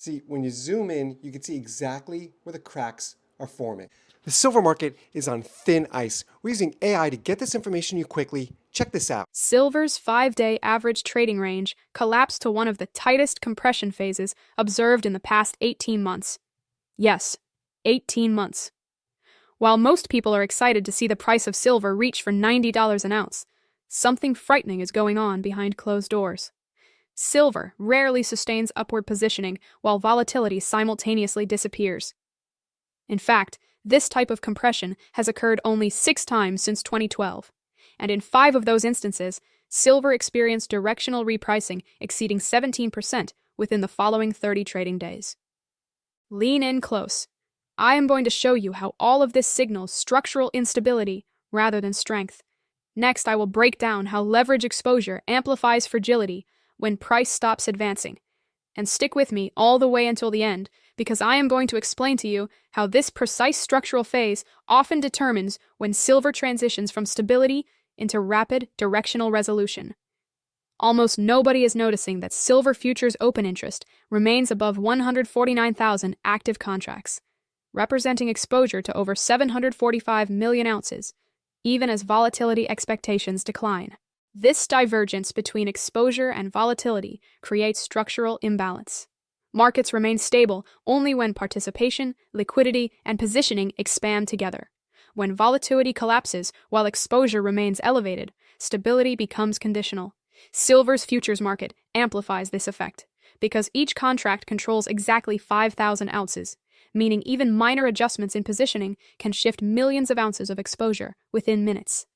See, when you zoom in, you can see exactly where the cracks are forming. The silver market is on thin ice. We're using AI to get this information to you quickly. Check this out. Silver's 5-day average trading range collapsed to one of the tightest compression phases observed in the past 18 months. Yes, 18 months. While most people are excited to see the price of silver reach for $90 an ounce, something frightening is going on behind closed doors. Silver rarely sustains upward positioning while volatility simultaneously disappears. In fact, this type of compression has occurred only 6 times since 2012, and in 5 of those instances, silver experienced directional repricing exceeding 17% within the following 30 trading days. Lean in close. I am going to show you how all of this signals structural instability rather than strength. Next, I will break down how leverage exposure amplifies fragility when price stops advancing. And stick with me all the way until the end, because I am going to explain to you how this precise structural phase often determines when silver transitions from stability into rapid directional resolution. Almost nobody is noticing that silver futures open interest remains above 149,000 active contracts, representing exposure to over 745 million ounces, even as volatility expectations decline. This divergence between exposure and volatility creates structural imbalance. Markets remain stable only when participation, liquidity, and positioning expand together. When volatility collapses while exposure remains elevated, stability becomes conditional. Silver's futures market amplifies this effect, because each contract controls exactly 5,000 ounces, meaning even minor adjustments in positioning can shift millions of ounces of exposure within minutes.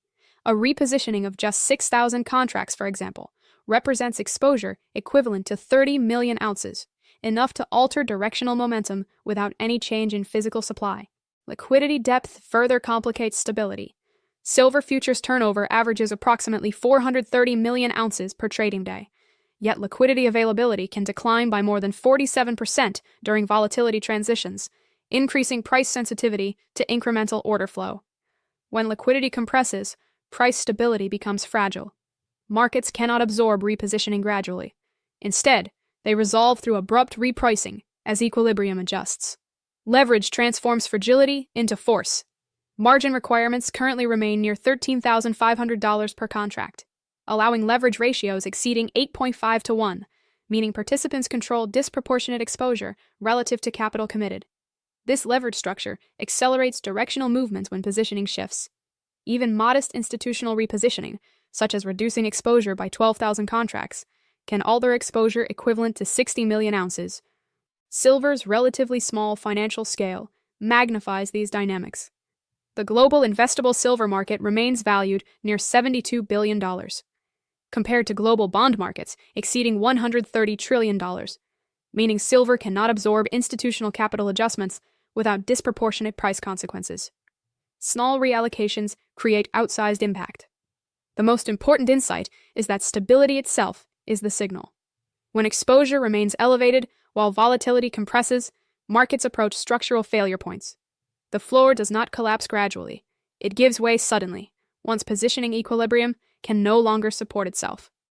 A repositioning of just 6,000 contracts, for example, represents exposure equivalent to 30 million ounces, enough to alter directional momentum without any change in physical supply. Liquidity depth further complicates stability. Silver futures turnover averages approximately 430 million ounces per trading day, yet liquidity availability can decline by more than 47% during volatility transitions, increasing price sensitivity to incremental order flow. When liquidity compresses, price stability becomes fragile. Markets cannot absorb repositioning gradually. Instead, they resolve through abrupt repricing as equilibrium adjusts. Leverage transforms fragility into force. Margin requirements currently remain near $13,500 per contract, allowing leverage ratios exceeding 8.5 to 1, meaning participants control disproportionate exposure relative to capital committed. This leverage structure accelerates directional movements when positioning shifts. Even modest institutional repositioning, such as reducing exposure by 12,000 contracts, can alter exposure equivalent to 60 million ounces. Silver's relatively small financial scale magnifies these dynamics. The global investable silver market remains valued near $72 billion, compared to global bond markets exceeding $130 trillion, meaning silver cannot absorb institutional capital adjustments without disproportionate price consequences. Small reallocations create outsized impact. The most important insight is that stability itself is the signal. When exposure remains elevated while volatility compresses, markets approach structural failure points. The floor does not collapse gradually. It gives way suddenly, once positioning equilibrium can no longer support itself.